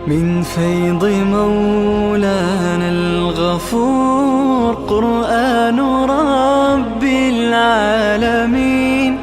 من فيض مولانا الغفور قرآن رب العالمين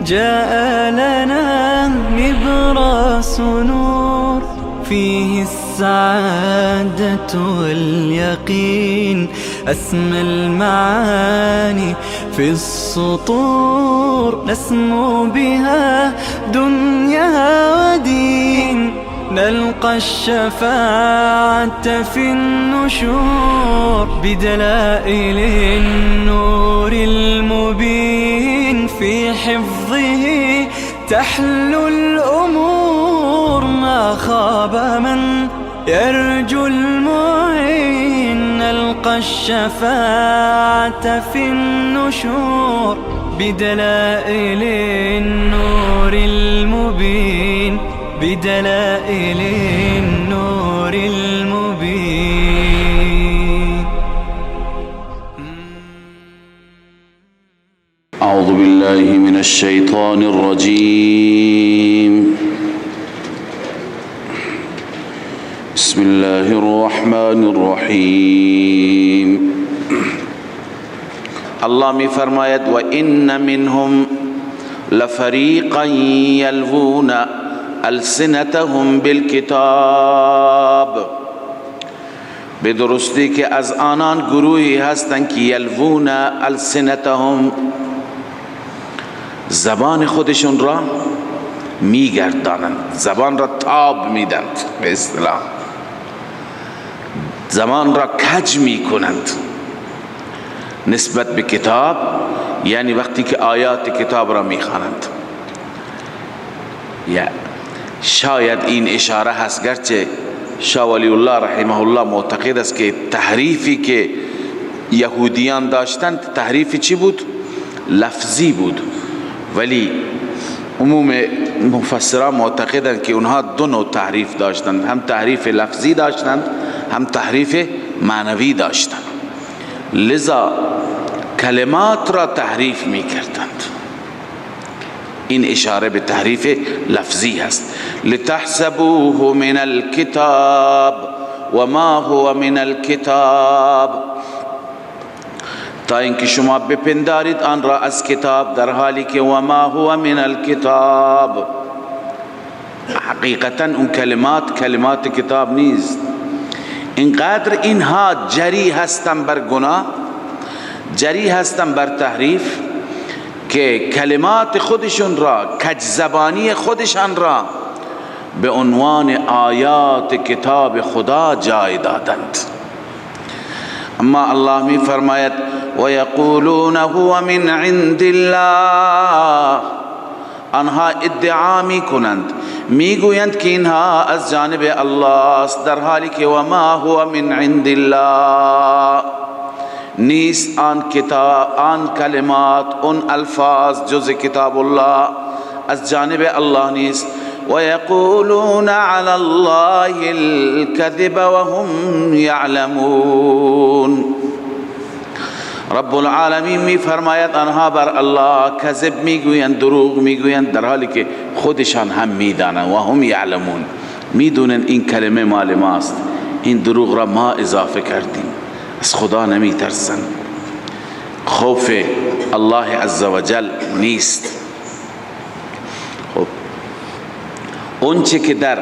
جاء لنا نبراس نور فيه السعادة واليقين أسمى المعاني في السطور نسمو بها دنيا ودين نلقى الشفاعة في النشور بدلائل النور المبين في حفظه تحلو الأمور ما خاب من يرجو المعين نلقى الشفاعة في النشور بدلائل النور المبين بدلائل النور المبين. أعوذ بالله من الشيطان الرجيم. بسم الله الرحمن الرحيم. الله می فرماید و ان منهم لفریقا یلوون السنتهم بالکتاب، به درستی که از آنان گروهی هستند که یلوون السنتهم، زبان خودشون را میگردانند، زبان را تاب میدند، به اصطلاح زبان را کج میکنند نسبت به کتاب، یعنی وقتی که آیات کتاب را میخوانند. یا شاید این اشاره هست، گرچه شاه ولی الله رحمه الله معتقد است که تحریفی که یهودیان داشتند تحریف چی بود؟ لفظی بود، ولی عموم مفسران معتقدند که اونها دو نوع تحریف داشتند، هم تحریف لفظی داشتند هم تحریف معنوی داشتند، لذا کلمات را تحریف می کردند. این اشاره به تحریف لفظی هست. لتحسبوه من الكتاب وما هو من الكتاب، تا اینکه شما بپندارید آن را از کتاب، در حالی که وما هو من الكتاب، حقیقتا اون کلمات کتاب نیست. اینقدر اینها جری هستن بر گناه، جری هستن بر تحریف، که کلمات خودشون را، کج زبانی خودشان را به عنوان آیات کتاب خدا جای دادند. اما الله می فرماید و یقولون هو من عند الله، آنها ادعا می کنند، میگویند که اینها از جانب الله است، در حالی که و ما هو من عند الله، نیست آن کتاب، آن کلمات، اون الفاظ جز کتاب الله از جانب الله نیست. و یقولون علی الله الكذب وهم یعلمون، رب العالمین می فرماید آنها بر الله کذب میگویند، دروغ میگویند، در حالی که خودشان هم میدانند، و هم یعلمون، میدونن این کلمه مال ماست، این دروغ را ما اضافه کردیم. از خدا نمی ترسن، خوف الله عزوجل نیست. خب اون چه که در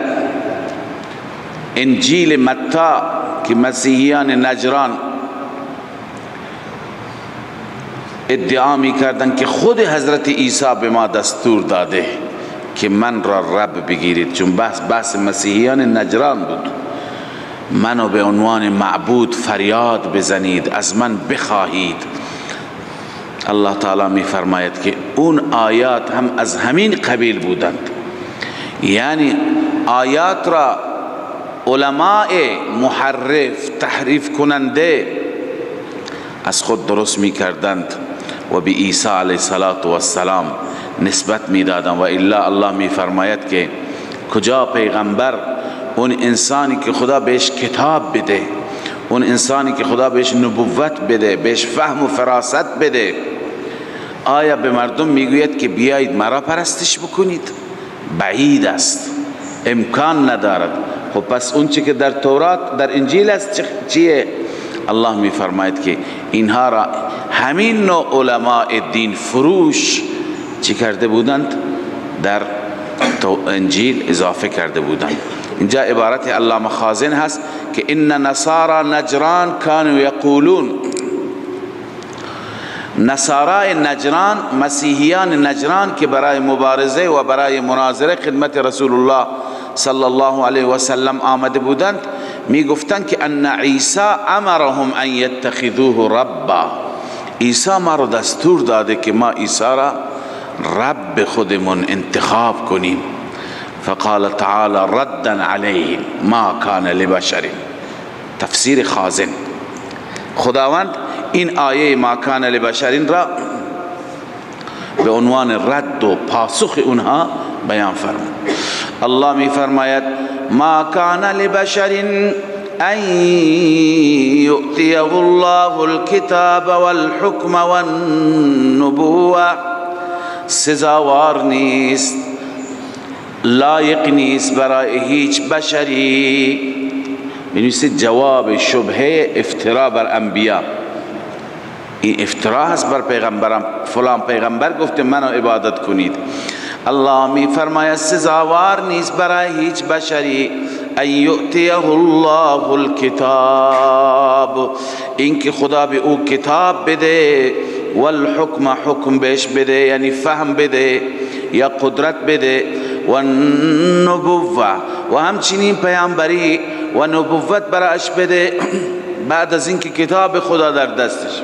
انجیل متی که مسیحیان نجران ادعا می کردن که خود حضرت عیسی به ما دستور داده که من را رب بگیرید، چون بحث مسیحیان نجران بود، منو به عنوان معبود فریاد بزنید، از من بخواهید. الله تعالی می فرماید که اون آیات هم از همین قبیل بودند، یعنی آیات را علماء محرف، تحریف کننده از خود درست می کردند و به عیسی علیه السلام نسبت می دادند. و الا الله می فرماید که کجا پیغمبر، اون انسانی که خدا بهش کتاب بده، اون انسانی که خدا بهش نبوت بده، بهش فهم و فراست بده، آیا به مردم میگوید که بیایید مرا پرستش بکنید؟ بعید است، امکان ندارد. خب پس اون چی که در تورات در انجیل است چیه؟ الله می فرماید که اینها را همین نوع علماء دین فروش چی کرده بودند؟ در انجیل اضافه کرده بودند. اینجا عبارت علامه خازن هست که ان نصارى نجران كانوا یقولون، نصارای نجران، مسیحیان نجران که برای مبارزه و برای مناظره خدمت رسول الله صلی الله علیه و سلم آمده بودند، می گفتند که ان عیسی امرهم ان یتخذوه ربا، عیسی ما را دستور داده که ما عیسی را رب خودمون انتخاب کنیم. فقال تعالی ردا علیه ما کان لبشر، تفسیر خازن. خداوند این آیه ما کان لبشر را به عنوان رد و پاسخ اونها بیان فرمود. الله می فرماید ما کان لبشر ان یؤتیه الله الكتاب والحکم والنبوة، سزاوار نیست، لایق نیست برای هیچ بشری. بنویسید جواب شبهه افترا بر انبیا. این افترا هست بر پیغمبرم، فلان پیغمبر گفته منو عبادت کنید. الله می فرماید سزاوار نیست برای هیچ بشری ان یؤتیه الله الکتاب، اینکه خدا به او کتاب بده، والحکم حکم بهش بده یعنی فهم بده یا قدرت بده، و النبوة و همچنین پیامبری و نبوت برایش بده. بعد از اینکه کتاب خدا در دستش،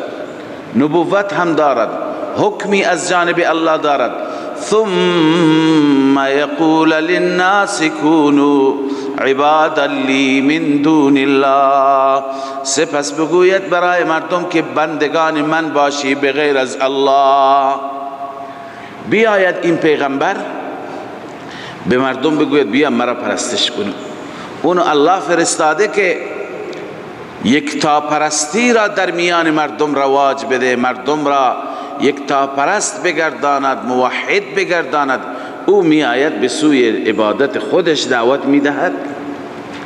نبوت هم دارد، حکمی از جانب الله دارد. ثم یقول للناس كونوا عبادا لی من دون الله، سپس بگوید برای مردم که بندگان من باشی بغیر از الله. بیاید این پیغمبر به مردم بگوید بیا مرا پرستش کنید. اونو الله فرستاده که یکتا پرستی را در میان مردم رواج بده، مردم را یکتا پرست بگرداند، موحد بگرداند. او می آید به سوی عبادت خودش دعوت می دهد؟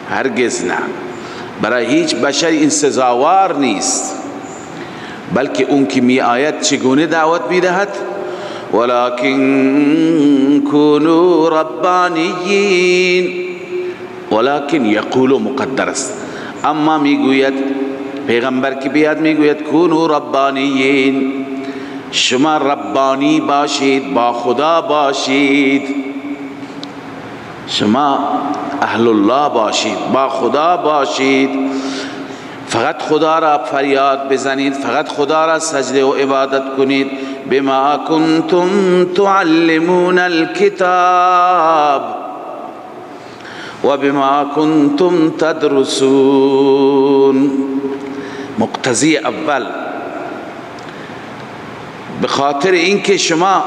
هرگز نه. برای هیچ بشری این سزاوار نیست، بلکه اون که می آید چگونه دعوت می دهد؟ ولكن كونوا ربانیین، ولكن یقول مقدر است، اما میگوید پیغمبر که بیاد میگوید کونوا ربانیین، شما ربانی باشید، با خدا باشید، شما اهل الله باشید، با خدا باشید، فقط خدا را فریاد بزنید، فقط خدا را سجده و عبادت کنید. بما کنتم تعلمون الكتاب و بما کنتم تدرسون. مقتضی اول، به خاطر اینکه شما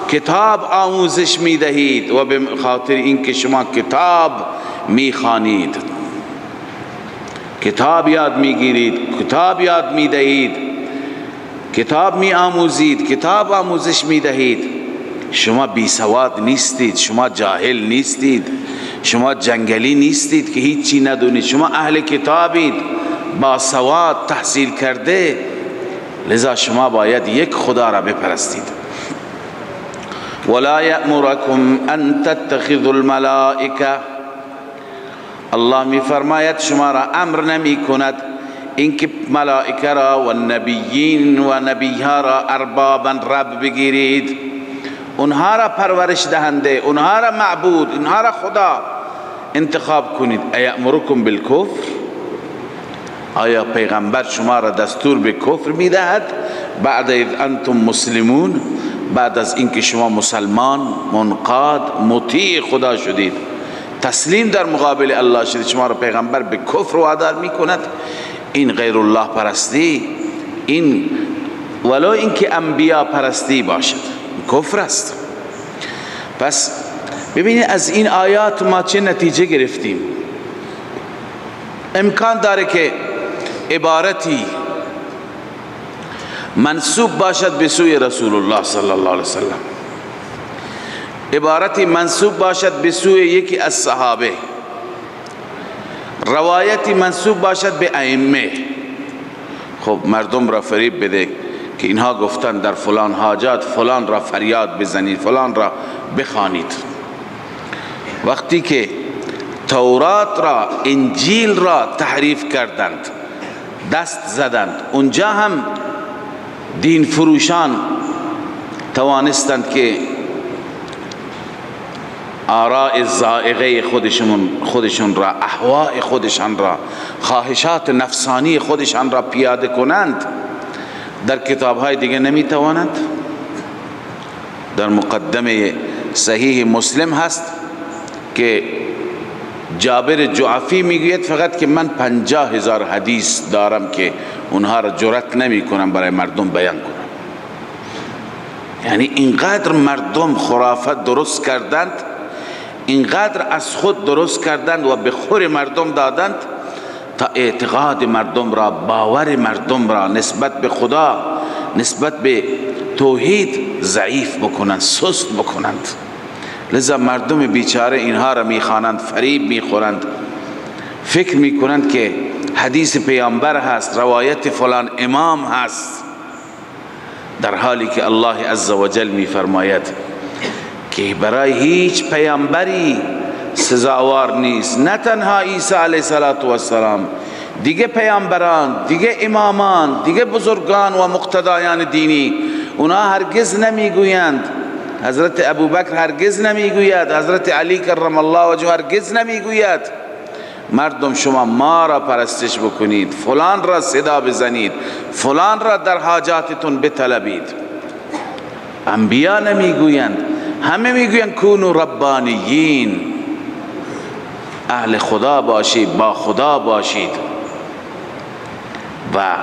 کتاب آموزش می دهید و به خاطر اینکه شما کتاب می خوانید، کتاب یاد می گیرید، کتاب یاد می دهید، کتاب می آموزید، کتاب آموزش می دهید. شما بی سواد نیستید، شما جاهل نیستید، شما جنگلی نیستید که هیچی ندونید، شما اهل کتابید، با سواد تحصیل کرده، لذا شما باید یک خدا را بپرستید. ولا یأمرکم ان تتخذوا الملائکه، الله می فرماید شما را امر نمی کند اینکه ملائکه را و نبیین و نبیها را اربابا رب بگیرید، اونها را پرورش دهنده، اونها را معبود، اونها را خدا انتخاب کنید. ایامرکم بالکفر، آیا پیغمبر شما را دستور به کفر می دهد بعد از انتم مسلمون، بعد از اینکه شما مسلمان منقاد مطیع خدا شدید، تسلیم در مقابل الله شدید، شما را پیغمبر به کفر وادار می کند؟ این غیر الله پرستی، این ولو اینکه انبیا پرستی باشد کفر است. پس ببینید از این آیات ما چه نتیجه گرفتیم. امکان داره که عبارتی منسوب باشد به سوی رسول الله صلی الله علیه وسلم، عبارتی منسوب باشد به سوی یکی از صحابه، روایتی منسوب باشد به ائمه. خب مردم را فریب بده که اینها گفتن در فلان حاجات فلان را فریاد بزنید، فلان را بخوانید. وقتی که تورات را، انجیل را تحریف کردند، دست زدند، اونجا هم دین فروشان توانستند که آراء زائغه خودشون را، اهواء خودشان را، خواهشات نفسانی خودشان را پیاده کنند. در کتاب‌های دیگه نمیتوانند. در مقدمه صحیح مسلم هست که جابر جعفی میگوید فقط که من 50,000 حدیث دارم که اونها را جرأت نمی کنم برای مردم بیان کنم. یعنی اینقدر مردم خرافت درست کردند، اینقدر از خود درست کردند و به خور مردم دادند تا اعتقاد مردم را، باور مردم را نسبت به خدا، نسبت به توحید ضعیف بکنند، سست بکنند. لذا مردم بیچاره اینها را میخوانند، فریب میخورند، فکر میکنند که حدیث پیامبر هست، روایت فلان امام هست، در حالی که الله عزوجل میفرماید که برای هیچ پیامبری سزاوار نیست، نه تنها عیسی علیه السلام، دیگه پیامبران، دیگه امامان، دیگه بزرگان و مقتدایان دینی، اونا هرگز نمیگویند، حضرت ابوبکر هرگز نمیگوید، حضرت علی کرم الله وجهه هرگز نمیگوید مردم شما ما را پرستش بکنید، فلان را صدا بزنید، فلان را در حاجاتتون بطلبید. انبیا نمیگویند، همه میگویند کونوا ربانیین، اهل خدا باشید، با خدا باشید و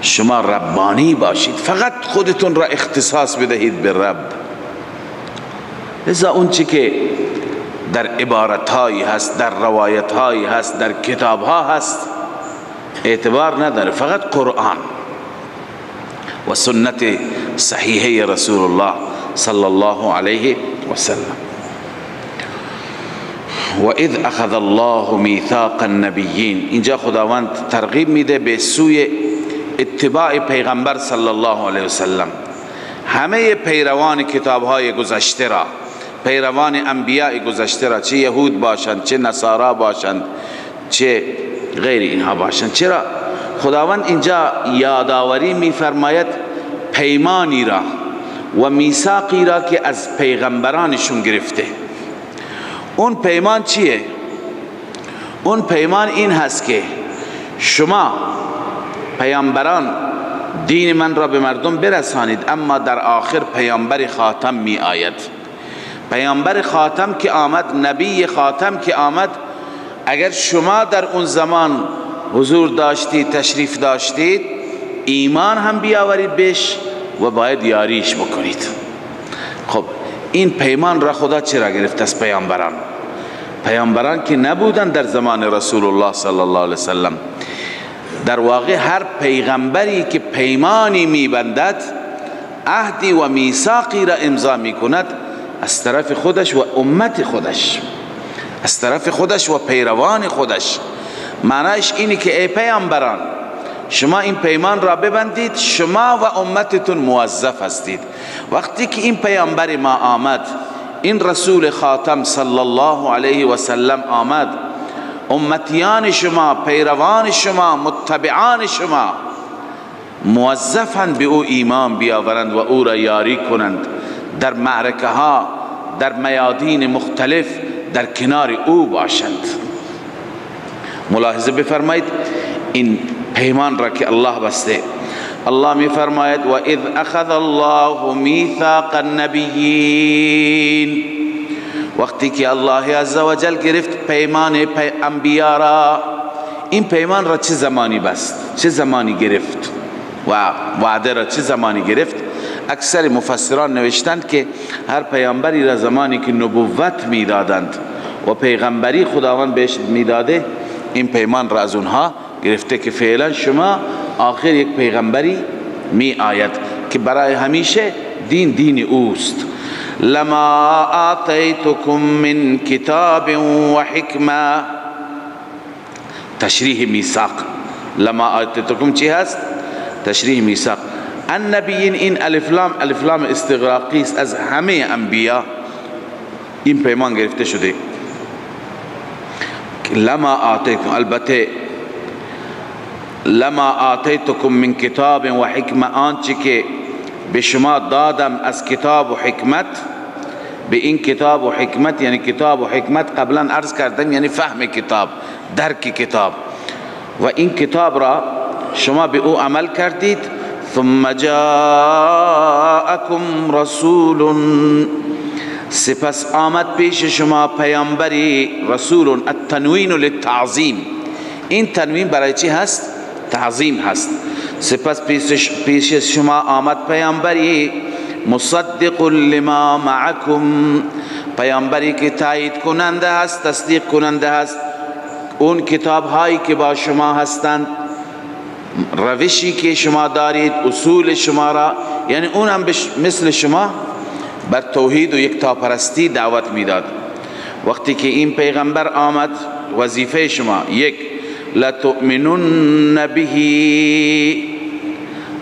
شما ربانی باشید، فقط خودتون را اختصاص بدهید به رب. لذا اون چی که در عبارتهایی هست، در روایتهایی هست، در کتابها هست اعتبار نداره، فقط قرآن و سنت صحیحه رسول الله صلی الله علیه و سلم. و اذ اخذ الله میثاق النبیین، اینجا خداوند ترغیب میده به سوی اتباع پیغمبر صلی الله علیه و سلم. همه پیروان کتابهای گذشته را، پیروان انبیاء گذشته را، چه یهود باشند، چه نصارا باشند، چه غیر اینها باشند. چرا خداوند اینجا یادآوری میفرماید پیمانی را و میثاقی را که از پیغمبرانشون گرفته؟ اون پیمان چیه؟ اون پیمان این هست که شما پیامبران دین من را به مردم برسانید، اما در آخر پیامبر خاتم می آید. پیامبر خاتم که آمد، نبی خاتم که آمد، اگر شما در اون زمان حضور داشتید، تشریف داشتید، ایمان هم بیاورید بهش و باید یاریش بکنید. خب این پیمان را خدا چرا گرفت از پیامبران؟ پیامبران که نبودن در زمان رسول الله صلی الله علیه وسلم. در واقع هر پیغمبری که پیمانی میبندد، عهدی و میثاقی را امضا میکند از طرف خودش و امت خودش، از طرف خودش و پیروان خودش. معنیش اینی که ای پیامبران شما این پیمان را ببندید، شما و امتتون موظف هستید. وقتی که این پیامبر ما آمد، این رسول خاتم صلی الله علیه و سلم آمد، امتیان شما، پیروان شما، متبعان شما موظفند به او ایمان بیاورند و او را یاری کنند، در معرکه ها، در میادین مختلف در کنار او باشند. ملاحظه بفرمایید این پیمان را که الله بسته. الله می فرماید و اذ اخذ الله میثاق النبیین، وقتی که الله عزوجل گرفت پیمان انبیا را. این پیمان را چه زمانی بست؟ چه زمانی گرفت؟ و وعده را چه زمانی گرفت؟ اکثر مفسران نوشتند که هر پیامبری را زمانی که نبوت میدادند و پیغمبری خداوند بهش میداده، این پیمان را از اونها گرفته که فعلا شما آخر یک پیغمبری می آید که برای همیشه دین اوست. لما آتیتکم من کتاب و حکمه. تشریح میثاق. لما آتیتکم چی هست؟ تشریح میثاق. النبیین، این الف لام استغراقی است، از همه انبیا این پیمان گرفته شده. لما آتیتکم، البته لما آتیتکم من کتاب و حکمه، آنچه که به شما دادم از کتاب و حکمت. به این کتاب و حکمت یعنی کتاب و حکمت قبلا عرض کردم، یعنی فهم کتاب، درک کتاب. و این کتاب را شما به او عمل کردید. ثم جاءکم رسول، سپس آمد پیش شما پیامبری. رسول، التنوین للتعظیم، این تنوین برای چی هست؟ تعظیم هست. سپس پیش شما آمد پیامبری مصدق لما معکم، پیامبری که تایید کننده هست، تصدیق کننده هست اون کتاب هایی که با شما هستند، روشی که شما دارید، اصول شما را، یعنی اون هم مثل شما بر توحید و یکتاپرستی دعوت میداد. وقتی که این پیغمبر آمد، وظیفه شما یک، لتؤمنن به،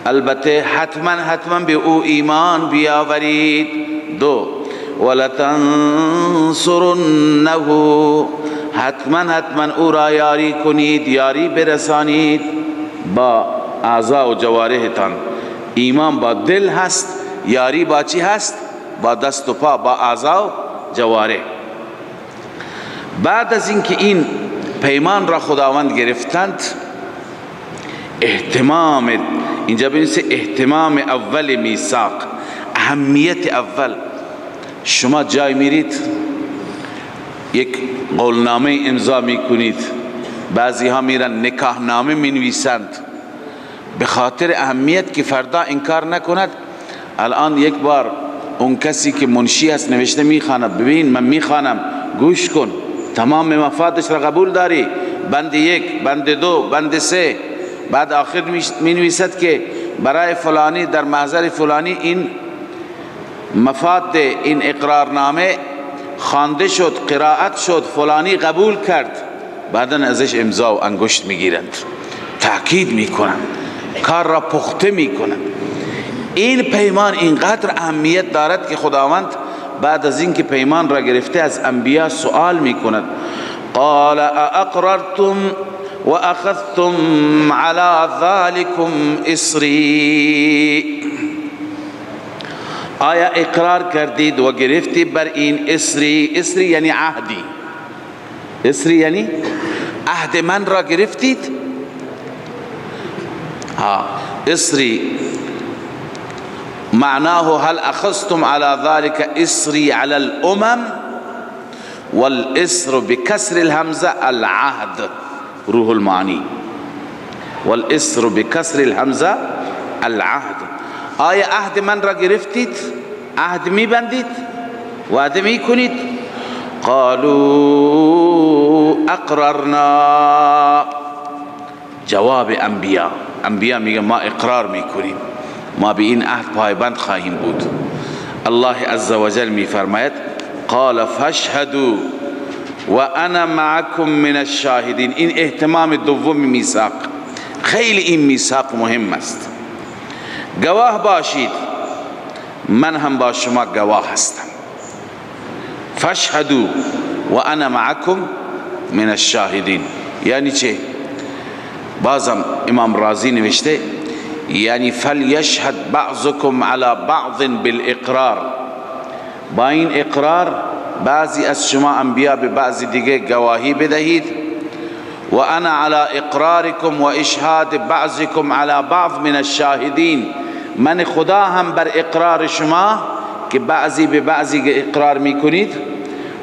البته حتما به او ایمان بیاورید. دو، ولتنصرنه، حتما او را یاری کنید، یاری برسانید با اعضا و جوارحتان. ایمان با دل هست، یاری با چی هست؟ با دست و پا، با اعضا و جوارح. بعد از اینکه این پیمان را خداوند گرفتند، اهتمام، اینجا بنویسه اهتمام اول میثاق، اهمیت اول. شما جای میرید یک قولنامه امضا میکنید، بعضی ها میرن نکاحنامه مینویسند، به خاطر اهمیت که فردا انکار نکند. الان یک بار اون کسی که منشی هست نوشته میخواند، ببین من میخوانم، گوش کن، تمام مفادش را قبول داری؟ بند 1، بند 2، بند 3، بعد آخر می نویسد که برای فلانی در محضر فلانی این مفاد این اقرارنامه خوانده شد، قرائت شد، فلانی قبول کرد، بعدا ازش امضا و انگشت میگیرند، تأکید میکنند، کار را پخته میکنند. این پیمان اینقدر اهمیت دارد که خداوند بعد از اینکه پیمان را گرفته از انبیا سوال میکند. قال اقررتم و اخذتم على ذلكم اصری، آیا اقرار کردید و گرفتید بر این اصری؟ اصری یعنی عهدی، اصری یعنی عهد من را گرفتید. اصری معناه هل اخذتم على ذلك اصری على الامم، والاسر بكسر الهمزه العهد، روح المعانی، والاسر بكسر الهمزه العهد. آیا عهد من را گرفتید؟ عهد می بندید؟ وعده می کنید؟ قالوا اقررنا، جواب انبیا میگه ما اقرار میکنیم، ما به این عهد پایبند خواهیم بود. الله عزوجل میفرماید قال فاشهدوا وانا معكم من الشاهدین. این اهتمام دوم میثاق، خیلی این میثاق مهم است. گواه باشید، من هم با شما گواه هستم. فاشهدوا وانا معكم من الشاهدین یعنی چه؟ بازم امام رازی نوشته یعنی فلیشهد بعضکم علی بعض بالاقرار، با این اقرار بعضی از شما انبیا به بعضی دیگه گواهی بدهید. و انا علی اقرارکم و اشهاد بعضکم علی بعض من الشاهدین، من خدا هم بر اقرار شما که بعضی به بعضی اقرار میکنید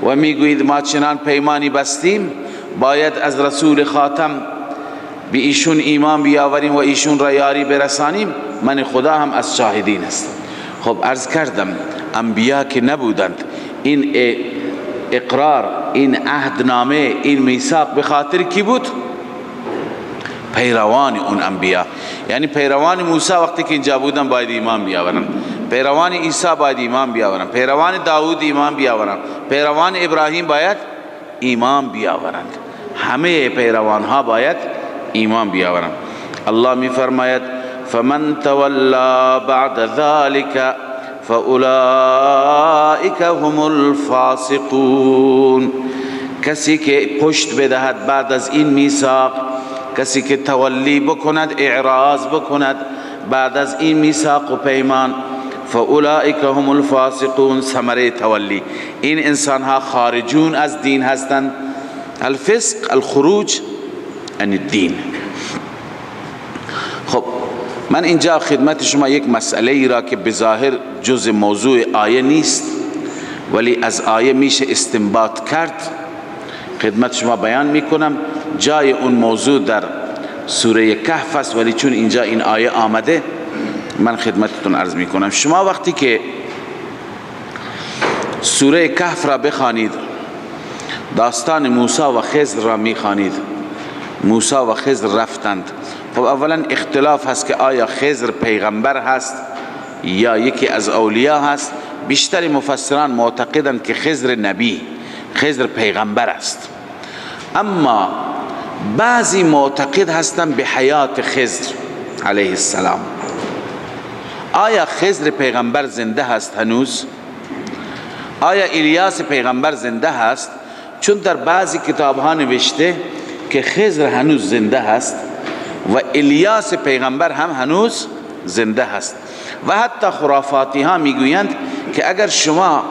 و میگویید ما چنان پیمانی بستیم باید از رسول خاتم به ایشون ایمان بیاوریم و ایشون را یاری برسانیم، من خدا هم از شاهدین هستم. خب عرض کردم انبیا که نبودند، این اقرار، این عهدنامه، این میثاق به خاطر کی بود؟ پیروان اون انبیا. یعنی پیروان موسی وقتی که اینجا بودن باید ایمان بیاورن، پیروان عیسی باید ایمان بیاورند، پیروان داوود ایمان بیاورند، پیروان ابراهیم باید ایمان بیاورند، همه پیروان ها باید ایمان بیاورند. الله می فرماید فمن تولا بعد ذلك فاولئک هم الفاسقون. کسی که پشت بدهد بعد از این میثاق، کسی که تولی بکند، اعراض بکند بعد از این میثاق و پیمان، فاولئک هم الفاسقون، ثمره تولی، این انسان ها خارجون از دین هستند. الفسق الخروج عن الدین. خب من اینجا خدمت شما یک مسئله ای را که بظاهر جز موضوع آیه نیست ولی از آیه میشه استنباط کرد خدمت شما بیان میکنم. جای اون موضوع در سوره کهف است ولی چون اینجا این آیه آمده من خدمتتون عرض میکنم. شما وقتی که سوره کهف را بخوانید، داستان موسی و خضر را میخوانید. موسی و خضر رفتند. خب اولا اختلاف هست که آیا خضر پیغمبر هست یا یکی از اولیاء هست. بیشتر مفسران معتقدند که خضر نبی، خضر پیغمبر است، اما بعضی معتقد هستند به حیات خضر علیه السلام. آیا خضر پیغمبر زنده هست هنوز؟ آیا الیاس پیغمبر زنده هست؟ چون در بعضی کتاب ها نوشته که خضر هنوز زنده هست و الیاس پیغمبر هم هنوز زنده هست. و حتی خرافاتی ها میگویند که اگر شما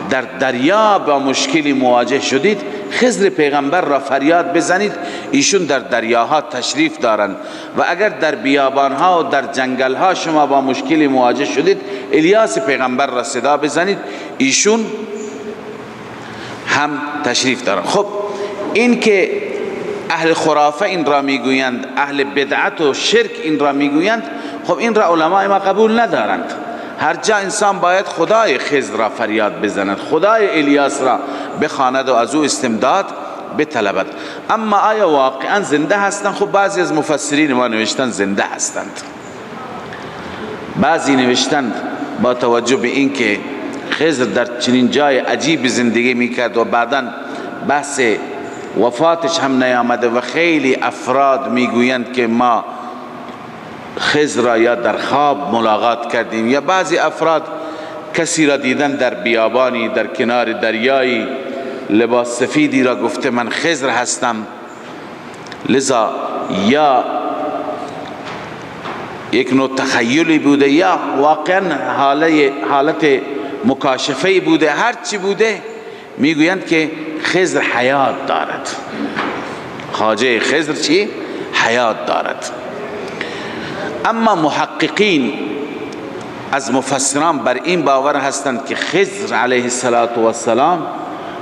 در دریا با مشکلی مواجه شدید، خضر پیغمبر را فریاد بزنید، ایشون در دریاها تشریف دارند. و اگر در بیابانها و در جنگلها شما با مشکلی مواجه شدید، الیاس پیغمبر را صدا بزنید، ایشون هم تشریف دارند. خب این که اهل خرافه این را میگویند، اهل بدعت و شرک این را میگویند، خب این را علماء ما قبول ندارند. هر جا انسان باید خدای خضر را فریاد بزند، خدای الیاس را بخواند و از او استمداد بطلبد. اما آیا واقعا زنده هستند؟ خب بعضی از مفسرین ما نوشتن زنده هستند. بعضی نوشتند با توجه به این که خضر در چنین جای عجیب زندگی میکرد و بعدا بحث وفاتش هم نیامده و خیلی افراد میگویند که ما خضر را یا در خواب ملاقات کردیم، یا بعضی افراد کسی را دیدن در بیابانی در کنار دریایی لباس سفیدی را گفته من خضر هستم. لذا یا یک نوع تخیلی بوده یا واقعا حالت مکاشفه‌ای بوده، هر چی بوده میگویند که خضر حیات دارد. خواجه خضر چی؟ حیات دارد. اما محققین از مفسران بر این باور هستند که خضر علیه السلام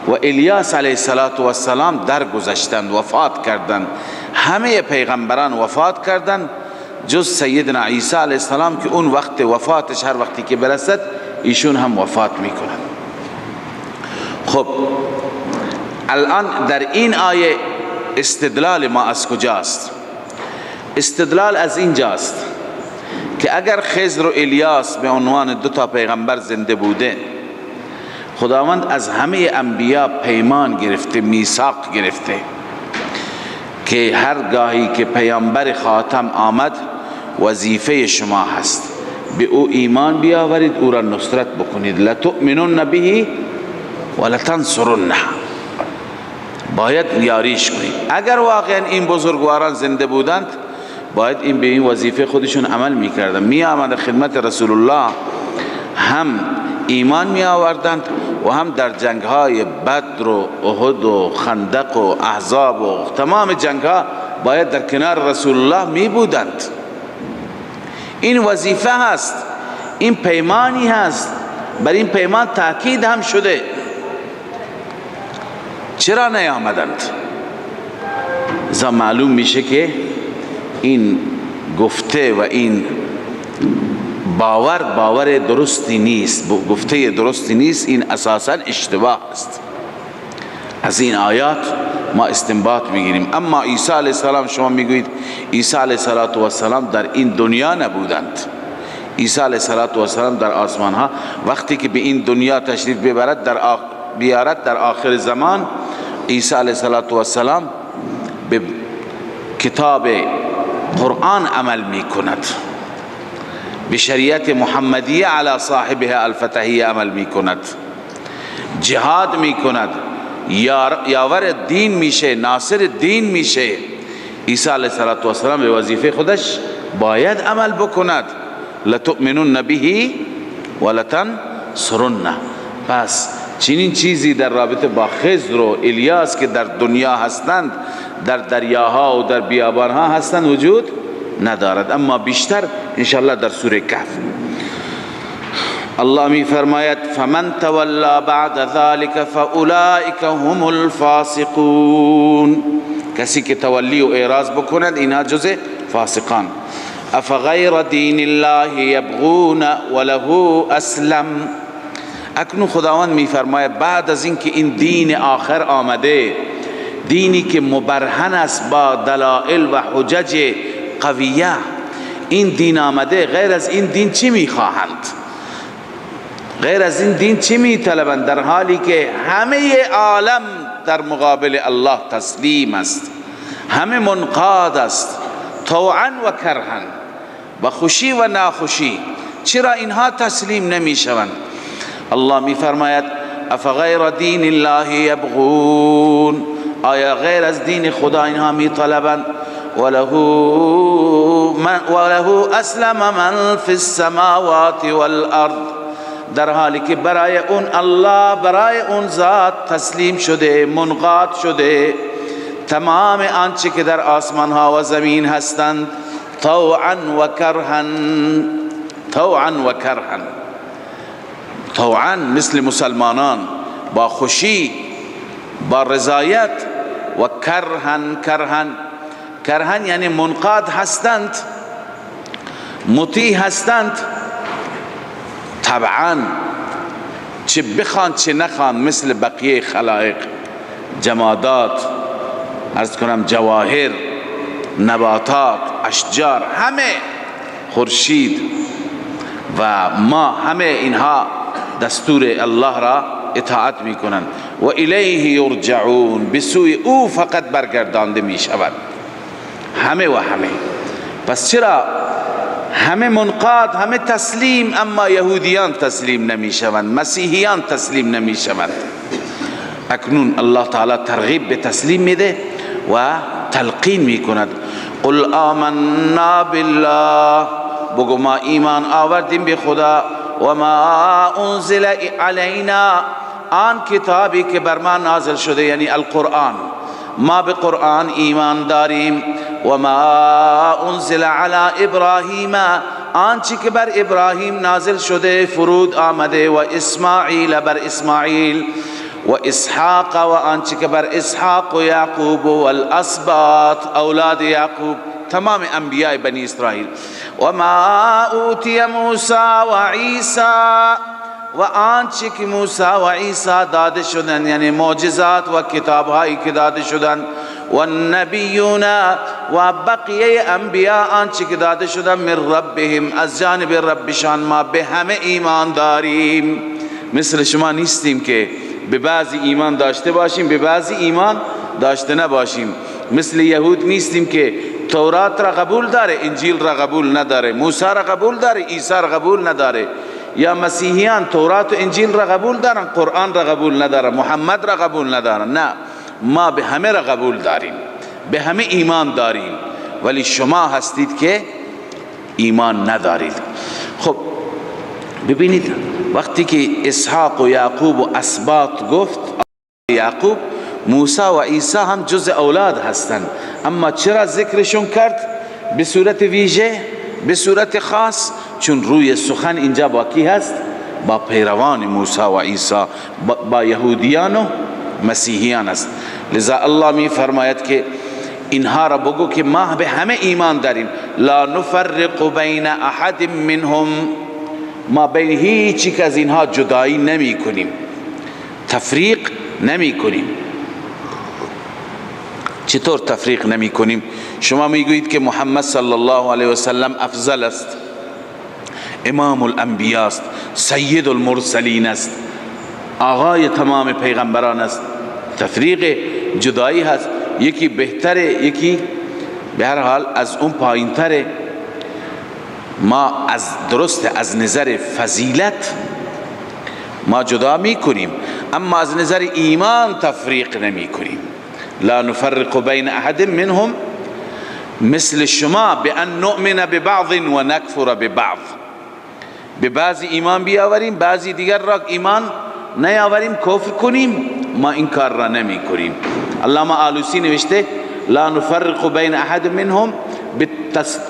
و الیاس علیه السلام درگذشتند، وفات کردند. همه پیغمبران وفات کردند جز سیدنا عیسی علیه السلام که اون وقت وفاتش هر وقتی که برسد ایشون هم وفات میکنند. خب الان در این آیه استدلال ما از کجاست؟ استدلال از اینجاست که اگر خضر و الیاس به عنوان دو تا پیغمبر زنده بوده، خداوند از همه انبیا پیمان گرفته، میثاق گرفته که هرگاهی که پیامبر خاتم آمد وظیفه شما هست به او ایمان بیاورید، او را نصرت بکنید. لتؤمنن به ولتنصرنه، باید یاریش کنید. اگر واقعا این بزرگواران زنده بودند باید این به این وظیفه خودشون عمل میکردن، می آمدند خدمت رسول الله، هم ایمان می آوردند و هم در جنگ های بدر و احد و خندق و احزاب و تمام جنگ ها باید در کنار رسول الله می بودند. این وظیفه هست، این پیمانی هست، بر این پیمان تاکید هم شده. چرا نیامدند؟ ازا معلوم میشه که این گفته و این باور درستی نیست، گفته درستی نیست، این اساسا اشتباه است. از این آیات ما استنباط میگیریم. اما عیسی علیه السلام، شما میگویید عیسی علیه السلام در این دنیا نبودند، عیسی علیه السلام در آسمان ها وقتی که به این دنیا تشریف بیارد در آخر زمان، عیسی علیه السلام به کتاب قرآن عمل می کند، به شریعت محمدیه علی صاحبها الفتحیه عمل می کند، جهاد می کند، یاور دین میشه، ناصر دین میشه. عیسی علیه السلام به وظیفه خودش باید عمل بکند. لتؤمنن به ولتنصرنه. پس چنین چیزی در رابطه با خضر و الیاس که در دنیا هستند، در دریاها و در بیابانها هستند، وجود ندارد، اما بیشتر انشاءالله در سوره کهف. الله می فرماید فمن تولا بعد ذلك فاولئک هم الفاسقون. کسی که تولی و اعراض بکند اینا جز فاسقان. افغیر دین الله یبغون وله اسلم. اکنون خداوند می فرماید بعد از اینکه این دین آخر آمده، دینی که مبرهن است با دلائل و حجج قویه، این دین آمده، غیر از این دین چی می خواهند؟ غیر از این دین چی می طلبند؟ در حالی که همه عالم در مقابل الله تسلیم است، همه منقاد است، طوعا و کرها، و خوشی و ناخوشی. چرا اینها تسلیم نمی شوند؟ الله می فرماید افغیر دین الله یبغون. آیا غیر از دین خدا اینها می طلبند؟ وله اسلم من فی السماوات والارض. در حالی که برای اون الله، برای اون ذات تسلیم شده، منقاد شده تمام آنچه که در آسمان ها و زمین هستند، طوعا و کرها. طوعا و کرها، طوعا مثل مسلمانان با خوشی، با رضایت، و کرها یعنی منقاد هستند، مطیع هستند طبعا، چه بخوان چه نخوان، مثل بقیه خلائق، جمادات، عرض کنم جواهر، نباتات، اشجار، همه، خورشید و ما، همه اینها دستور الله را اطاعت می کنند. و الیه یرجعون، به سوی او فقط برگردانده می شود همه و همه. پس چرا همه منقاد، همه تسلیم، اما یهودیان تسلیم نمی شوند، مسیحیان تسلیم نمی شوند؟ اکنون الله تعالی ترغیب به تسلیم میده و تلقین می کند. قل آمنا بالله، بگو ما ایمان آوردیم به خدا، و ما انزل علینا، آن کتابی که بر ما نازل شده یعنی القرآن، ما به قرآن ایمان داریم. و ما انزل علی ابراهیم، آنچه که بر ابراهیم نازل شده، فرود آمده، و اسماعیل بر اسماعیل، و اسحاق، و آنچه که بر اسحاق، و یعقوب، و الاسباط، اولاد یعقوب، تمام انبیاء بنی اسرائیل. و ما اوتی موسی و عیسی، و آنچه که موسی و عیسی داده شدن، یعنی معجزات و کتابهایی که داده شدن، و النبیون، و بقیه انبیاء آنچه که داده شدن، من ربهم، از جانب ربشان، ما به همه ایمان داریم. مثل شما نیستیم که به بعضی ایمان داشته باشیم، به بعضی ایمان داشته نباشیم. مثل یهود نیستیم که تورات را قبول داره، انجیل را قبول نداره، موسی را قبول داره، عیسی را قبول نداره. یا مسیحیان تورات و انجیل را قبول دارن، قرآن را قبول ندارن، محمد را قبول ندارن. نه، ما به همه را قبول داریم، به همه ایمان داریم، ولی شما هستید که ایمان ندارید. خب ببینید، وقتی که اسحاق و یعقوب و اسباط گفت، یعقوب، موسی و عیسی هم جز اولاد هستند، اما چرا ذکرشون کرد به صورت ویژه، به صورت خاص؟ چون روی سخن اینجا باقی هست با پیروان موسی و عیسی، با یهودیان و مسیحیان است. لذا الله می فرماید که اینها را بگو که ما به همه ایمان داریم. لا نفرق بین احد منهم، ما بین هیچ یک از اینها جدایی نمی کنیم، تفریق نمی کنیم. چطور تفریق نمی کنیم؟ شما میگویید که محمد صلی الله علیه و سلم افضل است، امام الانبیاء است، سید المرسلین است، آقای تمام پیغمبران است. تفریق جدایی هست، یکی بهتره، یکی به هر حال از اون پایین تره. ما از نظر فضیلت ما جدا می کنیم، اما از نظر ایمان تفریق نمی کنیم. لا نفرق بین احد منهم مثل شما بان نؤمن ببعض و نکفر ببعض. به بعضی ایمان بیاوریم، بعضی دیگر را ایمان نیاوریم، کفر کنیم. ما این کار را نمی کنیم. علامه آلوسی نوشته لا نفرق بین احد منهم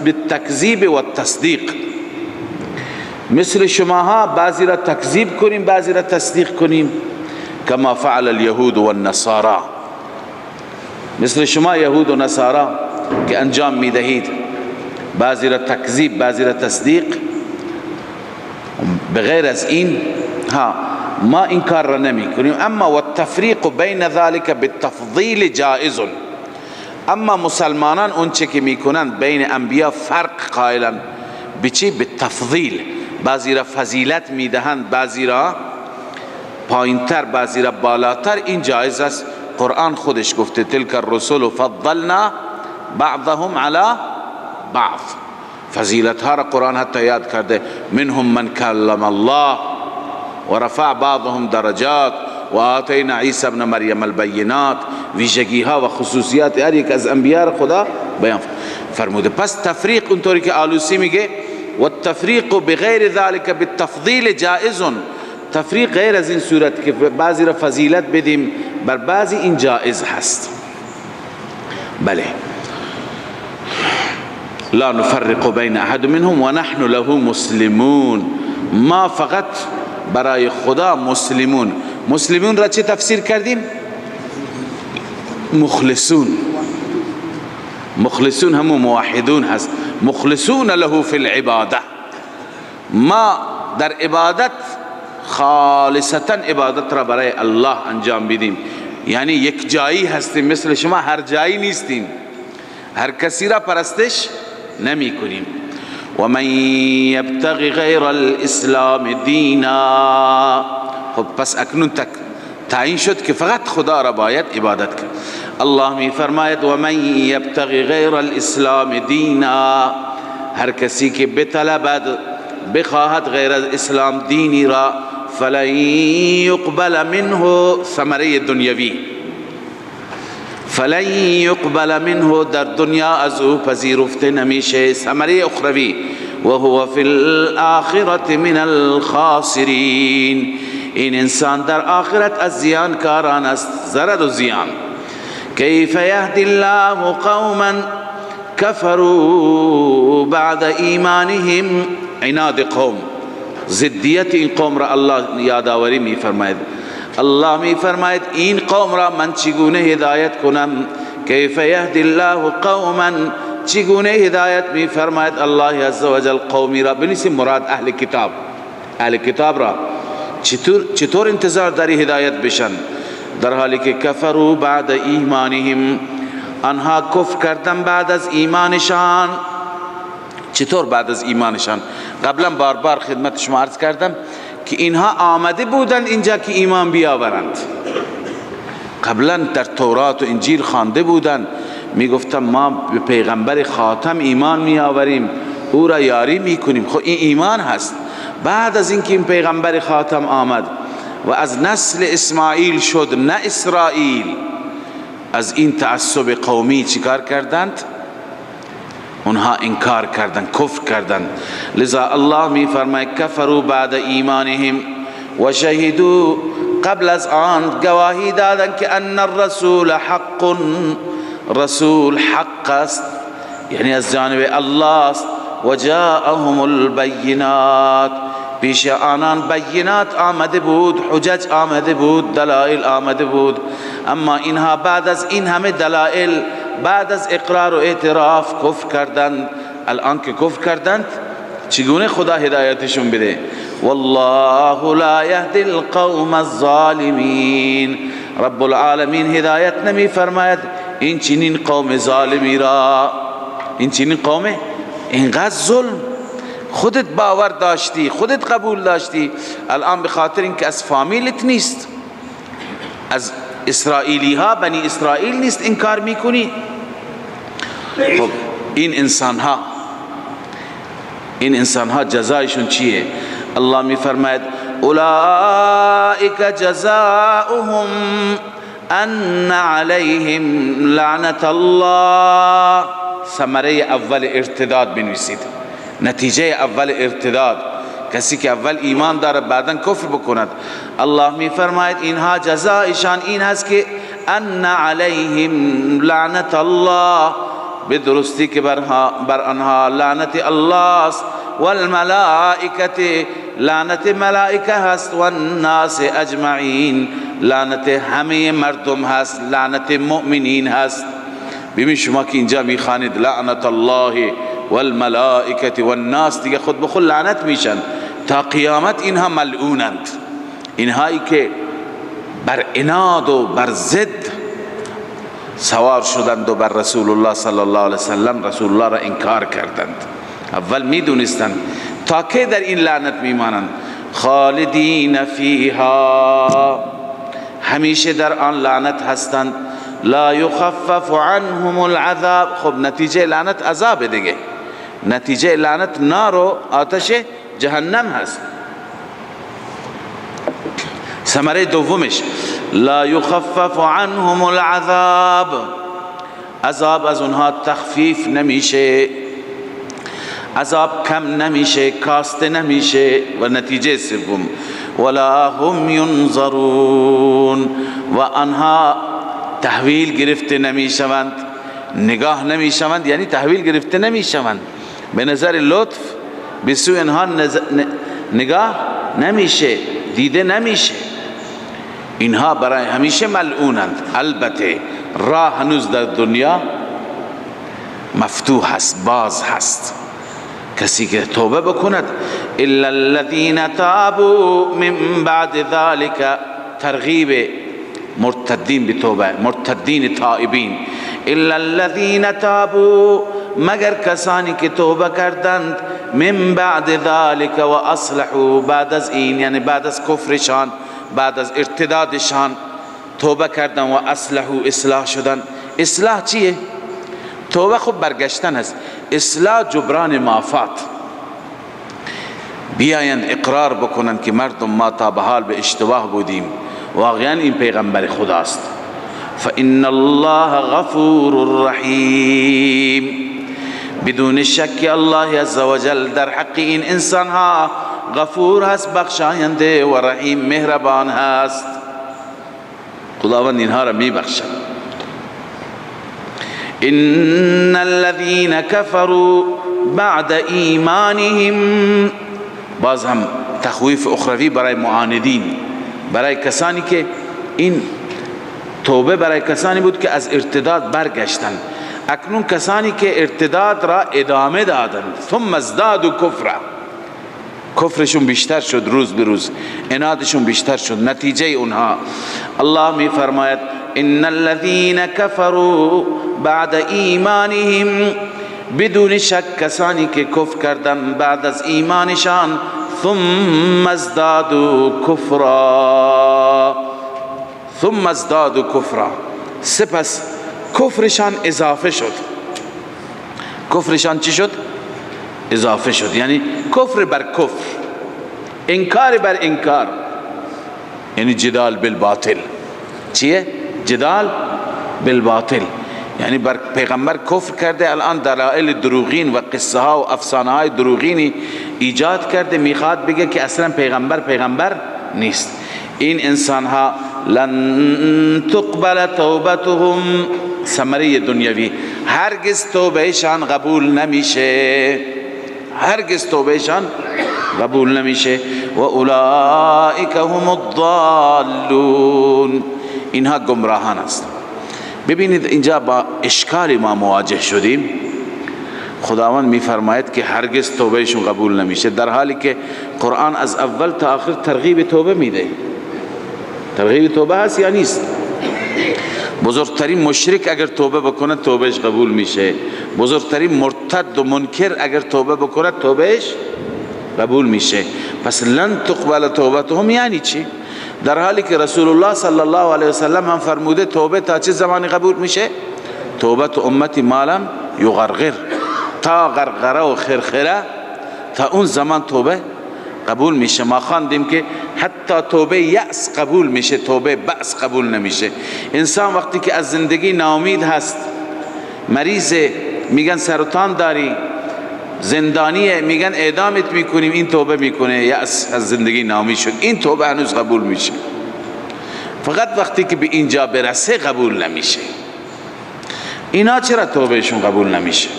بالتکذیب و التصدیق. مثل شماها بعضی را تکذیب کنیم، بعضی را تصدیق کنیم. کما فعل اليهود والنصارى، مثل شما یهود و نصارا که انجام میدهید، بعضی را تکذیب بعضی را تصدیق. بغیر از این ما این کار را نمی کنیم. اما والتفریق بین ذلك بالتفضیل جائز. اما مسلمانان اون چه که میکنند بین انبیا فرق قائلن. بچی؟ بالتفضیل. بعضی را فضیلت میدهند، بعضی را پایینتر، بعضی را بالاتر. این جایز است. قرآن خودش گفته تلک الرسل فضلنا بعضهم علی بعض. فضیلت ها را قرآن حتی یاد کرده. منهم من کلم الله و رفع بعضهم درجات و آتینا عیسی ابن مریم البینات. ویژگی ها و خصوصیات هر یک از انبیاء خدا بیان فرموده. پس تفریق اونطوری که آلوسی میگه والتفریق بغیر ذلك بالتفضیل جائز. تفریق غیر از این صورت که بعضی را فضیلت بدیم بر بعضی، این جائز هست. بله. لا نفرق بین احد منهم و نحن له مسلمون. ما فقط برای خدا مسلمون. مسلمون را چه تفسیر کردیم؟ مخلصون. مخلصون همون موحدون هست. مخلصون له فی العباده. ما در عبادت خالصتا عبادت را برای الله انجام بدیم. یعنی یک جایی هستیم، مثل شما هر جایی نیستیم، هر کسی را پرستش نمی کنیم. و من یبتغی غیر الاسلام دینا. خب پس اکنون تعیین شد که فقط خدا را باید عبادت کرد. الله می فرماید و من یبتغی غیر الاسلام دینا. هر کسی که بطلبد بخواهد غیر از اسلام دینی را، فلن یقبل منه، ثمره دنیوی، فلن یقبل منه، در دنیا از او پذیرفته نمیشه، ثمره اخروی، و هو فی الاخرة من الخاسرین. این انسان در آخرت از زیانکاران است، ضرر و زیان. کیف یهدی الله قوما کفروا بعد ایمانهم. عناد قوم، ضدیت این قوم را الله یادآوری می فرماید. الله می فرماید این قوم را من چگونه هدایت کنم. کیف یهدی الله قوما، چگونه هدایت می فرماید الله عزوجل قومی را. بنویسیم مراد اهل کتاب. اهل کتاب را چطور انتظار داری هدایت بشن در حالی که کفروا بعد ایمانهم، آنها کفر کردن بعد از ایمانشان. چطور بعد از ایمانشان؟ قبلا بار بار خدمت شما عرض کردم که اینها آمده بودند اینجا که ایمان بیاورند. قبلا در تورات و انجیل خوانده بودند، میگفتم ما به پیغمبر خاتم ایمان میآوریم، او را یاری میکنیم. خب این ایمان هست. بعد از اینکه این پیغمبر خاتم آمد و از نسل اسماعیل شد نه اسرائیل، از این تعصب قومی چیکار کردند؟ اونها انکار کردند، کفر کردند. لذا الله می فرماید کفروا بعد ایمانهم و شهدوا، قبل از آن گواهی دادند که ان الرسول حق، رسول حق است، یعنی از جانب الله است. و جاءهم البینات، پیش آنان بینات آمده بود، حجج آمده بود، دلائل آمده بود. اما اینها بعد از این همه دلائل، بعد از اقرار و اعتراف کفر کردند. الان که کفر کردند چگونه خدا هدایتشون بده؟ والله لا یهدی القوم الظالمین. رب العالمین هدایت نمی فرماید این چنین قوم ظالمی را. این چنین قوم اینقدر ظلم. خودت باور داشتی، خودت قبول داشتی، الان به خاطر اینکه از فامیلت نیست، از اسرائیلی ها بنی اسرائیل نیست، انکار میکنی. خب این انسان ها جزایشون چیه؟ الله میفرماید اولئک جزاؤهم ان علیهم لعنت الله. ثمره اول ارتداد بنویسید، نتیجه اول ارتداد، کسی که اول ایمان داره بعدن کفر بکند. الله میفرماید اینها جزایشان این هست که ان علیهم لعنت الله، به درستی که بر آنها لعنت الله است، والملائکه، لعنت ملائکه هست، والناس اجمعین، لعنت همه مردم هست، لعنت مؤمنین هست. ببین شما که اینجا میخوانید لعنت الله والملائکه والناس، دیگه خود به خود لعنت میشن تا قیامت. اینها ملعونند، اینهایی که بر عناد و بر ضد سوار شدند و بر رسول الله صلی الله علیه وسلم، رسول الله را انکار کردند. اول میدونستند تا که در این لعنت میمانند. خالدین فیها، همیشه در آن لعنت هستند. لا یخفف عنهم العذاب. خب نتیجه لعنت عذاب دیگه، نتیجه لعنت نار و آتش جهنم هست. ثمره دومش لا یخفف عنهم العذاب، عذاب از اونها تخفیف نمیشه، عذاب کم نمیشه، کاسته نمیشه. و نتیجه سوم ولا هم ینظرون، و آنها تحویل گرفته نمیشوند، نگاه نمیشوند، یعنی تحویل گرفته نمیشوند، به نظر لطف به سوی آنها نگاه نمیشه، دیده نمیشه. اینها برای همیشه ملعونند. البته راه هنوز در دنیا مفتوح هست، باز هست. کسی که توبه بکند، الا الذين تابوا من بعد ذلك، ترغیب مرتدین به توبه، مرتدین تائبین. الا الذين تابوا، مگر کسانی که توبه کردند، من بعد ذلك و اصلحوا، بعد از این یعنی بعد از کفرشان، بعد از ارتدادشان توبه کردن و اصلحوا، اصلاح شدن. اصلاح چیه؟ توبه خب برگشتن هست، اصلاح جبران مافات. بیایند اقرار بکنن که مردم ما تا به حال به اشتباه بودیم، واقعا این پیغمبر خداست. فإن الله غفور رحیم، بدون شک الله عز وجل در حق این انسان ها غفور هست، بخشاینده، و رحیم، مهربان هست. خداوند اینها را می بخشد. ان الذين كفروا بعد ایمانهم، باز هم تخویف اخروی برای معاندین، برای کسانی که این توبه برای کسانی بود که از ارتداد برگشتند. اکنون کسانی که ارتداد را ادامه دادند، ثم ازدادوا کفرا، کفرشون بیشتر شد روز به روز، عنادشون بیشتر شد. نتیجه اونها الله می فرماید ان الذين كفروا بعد ایمانهم، بدون شک کسانی که کفر کردن بعد از ایمانشان، ثم ازدادوا کفرا، ثم ازدادوا کفرا، سپس کفرشان اضافه شد. کفرشان چی شد؟ اضافه شد، یعنی کفر بر کفر، انکار بر انکار، یعنی جدال بالباطل. چیه؟ جدال بالباطل، یعنی بر پیغمبر کفر کرده، الان دلائل دروغین و قصه ها و افسانه های دروغینی ایجاد کرده، میخواد بگه که اصلا پیغمبر نیست. این انسان ها لن تقبل توبتهم، ثمره دنیوی، هرگز توبهشان قبول نمیشه، هرگز توبهشان قبول نمیشه. و اولئک هم الضالون، اینها گمراهان است. ببینید اینجا با اشکال ما مواجه شدیم. خداوند میفرماید که هرگز توبهشون قبول نمیشه، در حالی که قرآن از اول تا آخر ترغیب توبه میده. ترغیب توبه هست یا نیست؟ بزرگترین مشرک اگر توبه بکنه توبهش قبول میشه. بزرگترین مرتد و منکر اگر توبه بکنه توبهش قبول میشه. پس لن تقبل توبتهم یعنی چی؟ در حالی که رسول الله صلی الله علیه وسلم هم فرموده توبه تا چه زمانی قبول میشه؟ توبت امتی مالم یغرغر، تا غرغره و خرخره، تا اون زمان توبه قبول میشه. ما خواندیم که حتی توبه یأس قبول میشه، توبه بأس قبول نمیشه. انسان وقتی که از زندگی ناامید هست، مریضه، میگن سرطان داری، زندانیه، میگن اعدامت میکنیم، این توبه میکنه، یأس از زندگی ناامید شد، این توبه هنوز قبول میشه. فقط وقتی که به اینجا برسه قبول نمیشه. اینا چرا توبهشون قبول نمیشه؟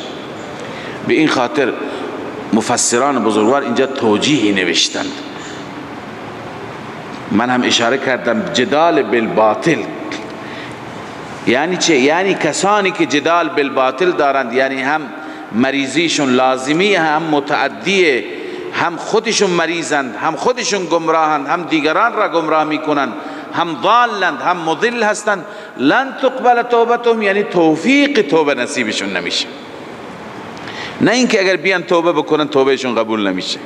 به این خاطر مفسران بزرگوار اینجا توجیهی نوشتند. من هم اشاره کردم جدال بالباطل یعنی چه؟ یعنی کسانی که جدال بالباطل دارند، یعنی هم مریضیشون لازمی، هم متعدیه، هم خودشون مریضند، هم خودشون گمراهند، هم دیگران را گمراه میکنند، هم ضالند، هم مضل هستند. لن تقبل توبتهم یعنی توفیق توبه نصیبشون نمیشه. نه اینکه اگر بیان توبه بکنن توبهشون قبول نمیشه.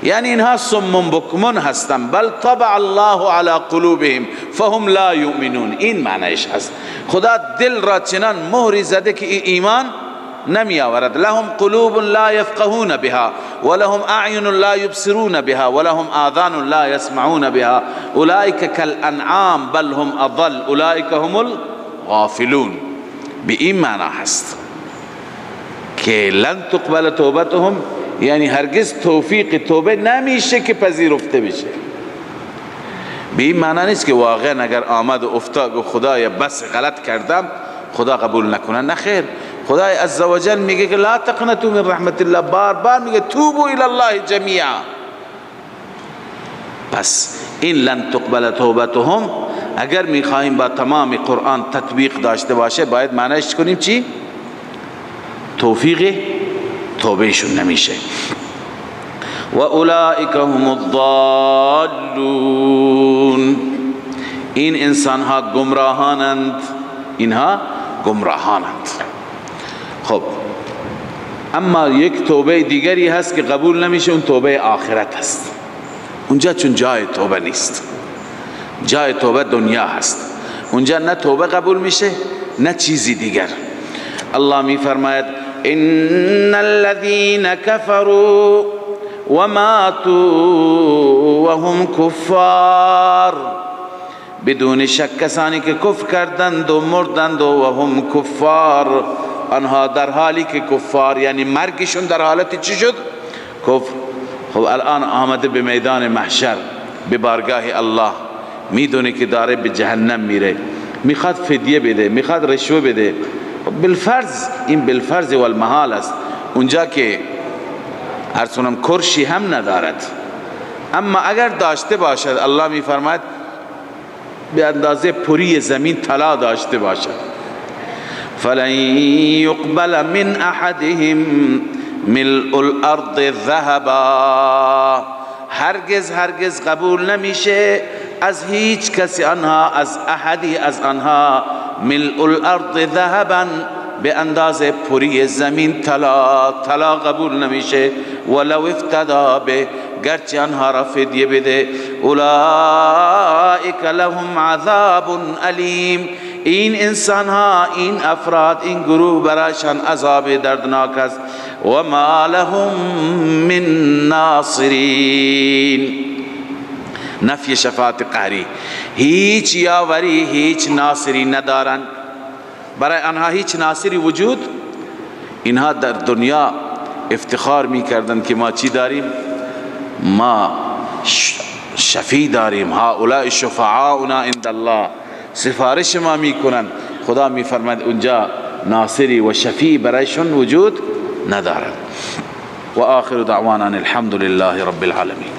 یعنی اینها صم بکمون هستن. بل طبع الله علی قلوبهم فهم لا یؤمنون. این معنیش هست. خدا دل را چنان مهری زده که ایمان نمی آورد. لهم قلوب لا یفقهون بها ولهم اعین لا یبصرون بها ولهم آذان لا یسمعون بها اولئک کالانعام بل هم اضل اولئک هم الغافلون. به این معنی هست که لن تقبل توبتهم یعنی هرگز توفیق توبه نمیشه که پذیرفته بشه. به این معنی نیست که واقعا اگر آمد و افتاد و خدایا بس غلط کردم خدا قبول نکنه. نه خیر، خدای عزوجل میگه که لا تقنطوا من رحمت الله، بار بار میگه توبوا الی الله جمیعا. پس این لن تقبل توبتهم اگر میخواهیم با تمام قرآن تطبیق داشته باشه باید معنیش کنیم چی؟ توفیق توبهشون نمیشه. و اولئک هم الضالون. این انسان ها گمراهانند، اینها گمراهانند. خب اما یک توبه دیگری هست که قبول نمیشه، اون توبه آخرت هست. اونجا چون جای توبه نیست، جای توبه دنیا هست. اونجا نه توبه قبول میشه نه چیزی دیگر. الله می فرماید ان الذين كفروا وماتوا وهم كفار. بدون شک کسانی که کفر کردند و مردند و هم کفار، آنها در حالی که کفار یعنی مرگشون در حالت چی شد؟ کفر. خب الان آمده به میدان محشر به بارگاه الله، میدونه که داره به جهنم میره، میخواد فدیه بده، میخواد رشوه بده. بالفرض این بالفرض و المحال است. اونجا که ارسونم کرشی هم ندارد، اما اگر داشته باشد الله میفرماید به اندازه پری زمین طلا داشته باشد. فلن يقبل من احدهم ملء الارض ذهبا. هرگز قبول نمیشه از هیچ کسی آنها، از احدی از آنها، ملء الارض ذهبا به اندازه پری زمین طلا قبول نمیشه. ولو افتدا به، گرچه آنها را فدیه بده. اولئک لهم عذاب علیم. این انسان ها، این افراد، این گروه برایشان عذاب دردناک است. و ما لهم من ناصرین. نفی شفاعت قهری، هیچ یاوری، هیچ ناصری ندارند. برای آنها هیچ ناصری وجود. اینها در دنیا افتخار میکردند که ما چی داریم؟ ما شفیع داریم. هؤلاء شفعاؤنا عند الله. سفارش ما میکنن. خدا میفرماید اونجا ناصری و شفیع برایشون وجود ندارد. و آخر دعوانا الحمد لله رب العالمين.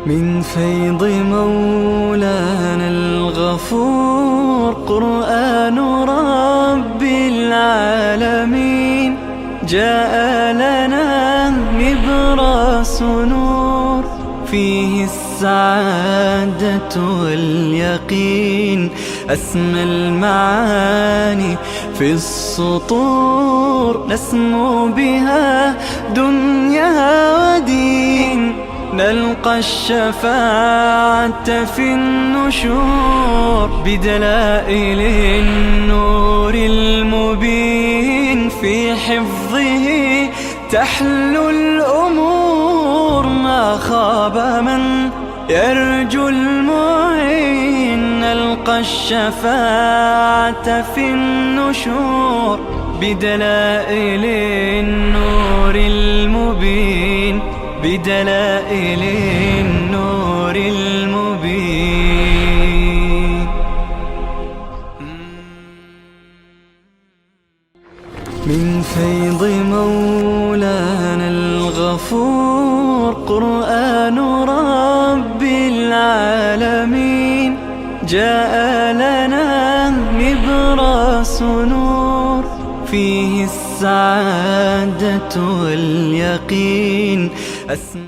من فيض مولانا الغفور قرآن رب العالمين جاء لنا نبراس نور فيه السعادة واليقين أسمى المعاني في السطور، نسمو بها دنيا ودين، نلقى الشفاعة في النشور بدلائل النور المبين، في حفظه تحلو الأمور، ما خاب من يرجو المعين، نلقى الشفاعة في النشور بدلائل النور المبين، بدلائل النور المبين. من فيض مولانا الغفور قرآن رب العالمين، جاء لنا نبراس نور، فيه السعادة واليقين.